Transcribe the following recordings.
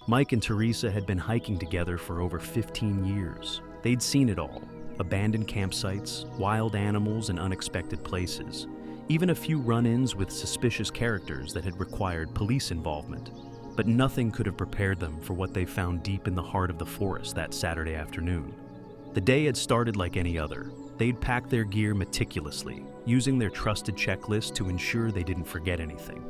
Mike and Teresa had been hiking together for over 15 years. They'd seen it all: abandoned campsites, wild animals, and unexpected places. Even a few run-ins with suspicious characters that had required police involvement. But nothing could have prepared them for what they found deep in the heart of the forest that Saturday afternoon. The day had started like any other. They'd packed their gear meticulously, using their trusted checklist to ensure they didn't forget anything.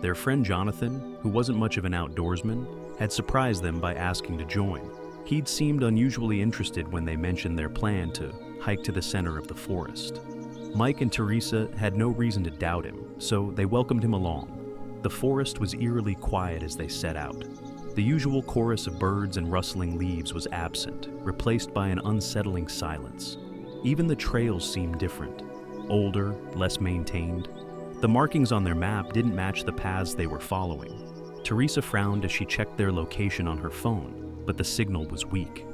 Their friend Jonathan, who wasn't much of an outdoorsman, had surprised them by asking to join. He'd seemed unusually interested when they mentioned their plan to hike to the center of the forest. Mike and Teresa had no reason to doubt him, so they welcomed him along. The forest was eerily quiet as they set out. The usual chorus of birds and rustling leaves was absent, replaced by an unsettling silence. Even the trails seemed different, older, less maintained. The markings on their map didn't match the paths they were following. Teresa frowned as she checked their location on her phone, but the signal was weak.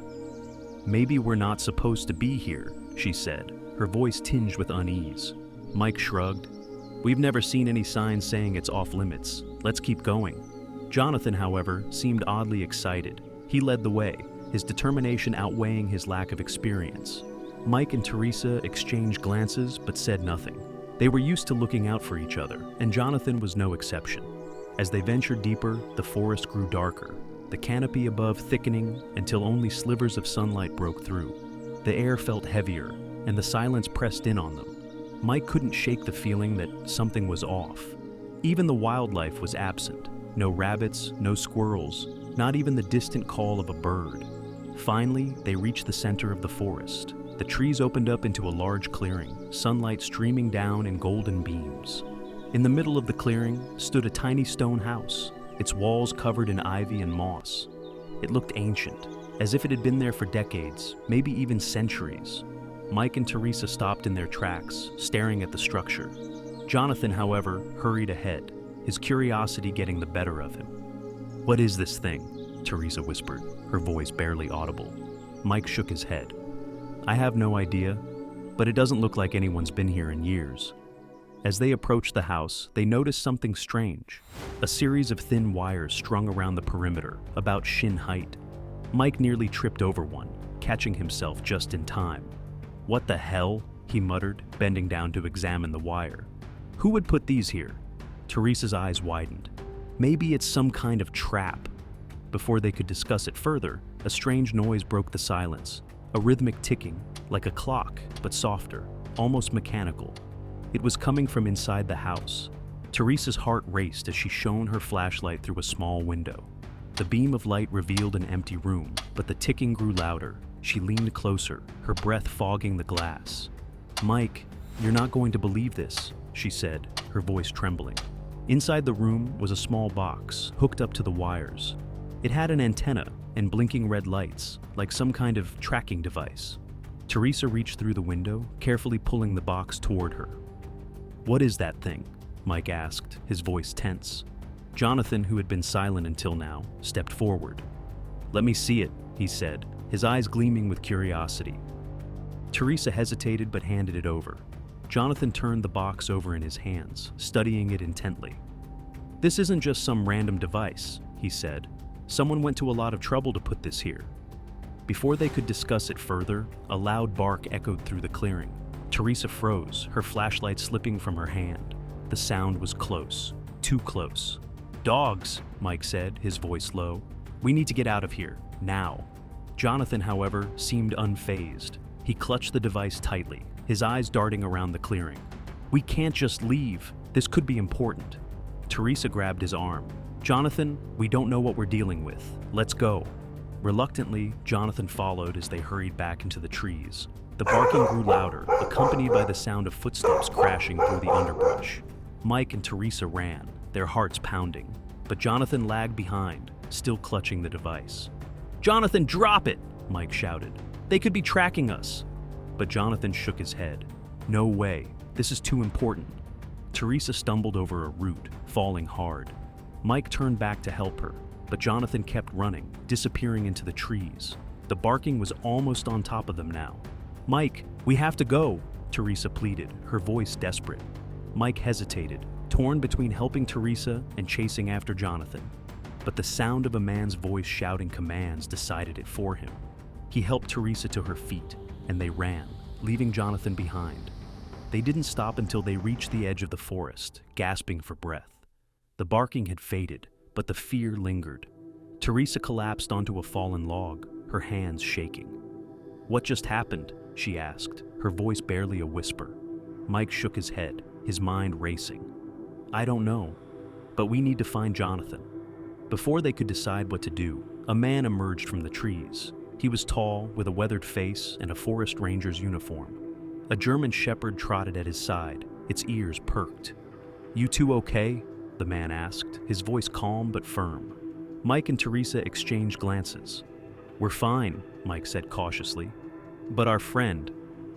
"Maybe we're not supposed to be here," she said, her voice tinged with unease. Mike shrugged. "We've never seen any signs saying it's off limits. Let's keep going." Jonathan, however, seemed oddly excited. He led the way, his determination outweighing his lack of experience. Mike and Teresa exchanged glances but said nothing. They were used to looking out for each other, and Jonathan was no exception. As they ventured deeper, the forest grew darker, the canopy above thickening until only slivers of sunlight broke through. The air felt heavier, and the silence pressed in on them. Mike couldn't shake the feeling that something was off. Even the wildlife was absent. No rabbits, no squirrels, not even the distant call of a bird. Finally, they reached the center of the forest. The trees opened up into a large clearing, sunlight streaming down in golden beams. In the middle of the clearing stood a tiny stone house, its walls covered in ivy and moss. It looked ancient, as if it had been there for decades, maybe even centuries. Mike and Teresa stopped in their tracks, staring at the structure. Jonathan, however, hurried ahead, his curiosity getting the better of him. "What is this thing?" Teresa whispered, her voice barely audible. Mike shook his head. "I have no idea, but it doesn't look like anyone's been here in years." As they approached the house, they noticed something strange. A series of thin wires strung around the perimeter, about shin height. Mike nearly tripped over one, catching himself just in time. "What the hell?" he muttered, bending down to examine the wire. "Who would put these here?" Teresa's eyes widened. "Maybe it's some kind of trap." Before they could discuss it further, a strange noise broke the silence. A rhythmic ticking, like a clock, but softer, almost mechanical. It was coming from inside the house. Teresa's heart raced as she shone her flashlight through a small window. The beam of light revealed an empty room, but the ticking grew louder. She leaned closer, her breath fogging the glass. "Mike, you're not going to believe this," she said, her voice trembling. Inside the room was a small box, hooked up to the wires. It had an antenna and blinking red lights, like some kind of tracking device. Teresa reached through the window, carefully pulling the box toward her. "What is that thing?" Mike asked, his voice tense. Jonathan, who had been silent until now, stepped forward. "Let me see it," he said, his eyes gleaming with curiosity. Teresa hesitated but handed it over. Jonathan turned the box over in his hands, studying it intently. "This isn't just some random device," he said. "Someone went to a lot of trouble to put this here." Before they could discuss it further, a loud bark echoed through the clearing. Teresa froze, her flashlight slipping from her hand. The sound was close, too close. "Dogs," Mike said, his voice low. "We need to get out of here, now." Jonathan, however, seemed unfazed. He clutched the device tightly, his eyes darting around the clearing. "We can't just leave. This could be important." Teresa grabbed his arm. "Jonathan, we don't know what we're dealing with. Let's go." Reluctantly, Jonathan followed as they hurried back into the trees. The barking grew louder, accompanied by the sound of footsteps crashing through the underbrush. Mike and Teresa ran, their hearts pounding, but Jonathan lagged behind, still clutching the device. "Jonathan, drop it!" Mike shouted. "They could be tracking us." But Jonathan shook his head. "No way. This is too important." Teresa stumbled over a root, falling hard. Mike turned back to help her, but Jonathan kept running, disappearing into the trees. The barking was almost on top of them now. "Mike, we have to go," Teresa pleaded, her voice desperate. Mike hesitated, torn between helping Teresa and chasing after Jonathan. but the sound of a man's voice shouting commands decided it for him. He helped Teresa to her feet, and they ran, leaving Jonathan behind. They didn't stop until they reached the edge of the forest, gasping for breath. The barking had faded, but the fear lingered. Teresa collapsed onto a fallen log, her hands shaking. "What just happened?" she asked, her voice barely a whisper. Mike shook his head, his mind racing. "I don't know, but we need to find Jonathan." Before they could decide what to do, a man emerged from the trees. He was tall, with a weathered face and a forest ranger's uniform. A German shepherd trotted at his side, its ears perked. "You two okay?" the man asked, his voice calm but firm. Mike and Teresa exchanged glances. "We're fine," Mike said cautiously. "But our friend,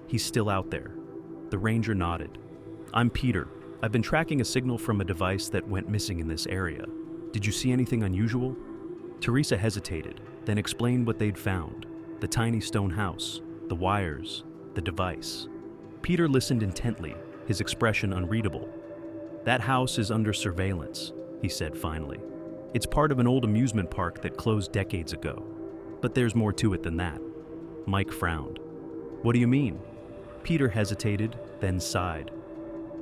he's still out there." The ranger nodded. "I'm Peter. I've been tracking a signal from a device that went missing in this area. Did you see anything unusual?" Teresa hesitated, then explained what they'd found: the tiny stone house, the wires, the device. Peter listened intently, his expression unreadable. "That house is under surveillance," he said finally. "It's part of an old amusement park that closed decades ago. But there's more to it than that." Mike frowned. "What do you mean?" Peter hesitated, then sighed.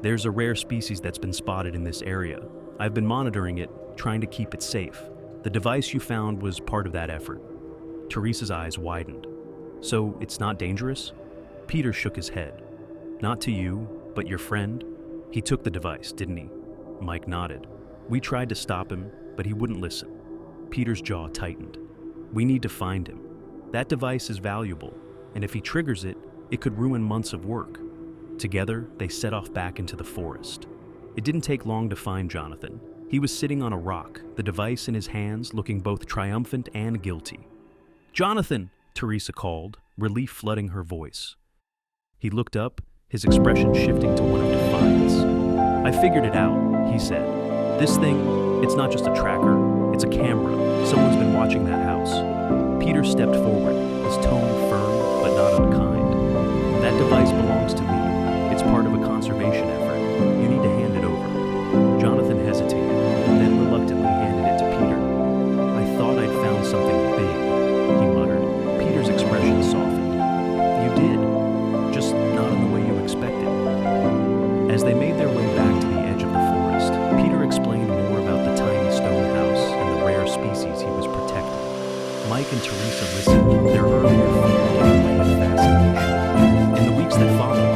"There's a rare species that's been spotted in this area. I've been monitoring it, trying to keep it safe. The device you found was part of that effort." Teresa's eyes widened. "So it's not dangerous?" Peter shook his head. "Not to you, but your friend? He took the device, didn't he?" Mike nodded. "We tried to stop him, but he wouldn't listen." Peter's jaw tightened. "We need to find him. That device is valuable, and if he triggers it, it could ruin months of work." Together, they set off back into the forest. It didn't take long to find Jonathan. He was sitting on a rock, the device in his hands, looking both triumphant and guilty. "Jonathan!" Teresa called, relief flooding her voice. He looked up, his expression shifting to one of defiance. "I figured it out," he said. "This thing, it's not just a tracker, it's a camera. Someone's been watching that house." Peter stepped forward, his tone firm but not unkind. "That device belongs to me. It's part of a conservation effort. You need to hand it over." Jonathan hesitated, then reluctantly handed it to Peter. "I thought I'd found something big," he muttered. Peter's expression softened. "You did, just not in the way you expected." As they made their way back to the edge of the forest, Peter explained more about the tiny stone house and the rare species he was protecting. Mike and Teresa listened, their earlier fear giving way to fascination. In the weeks that followed,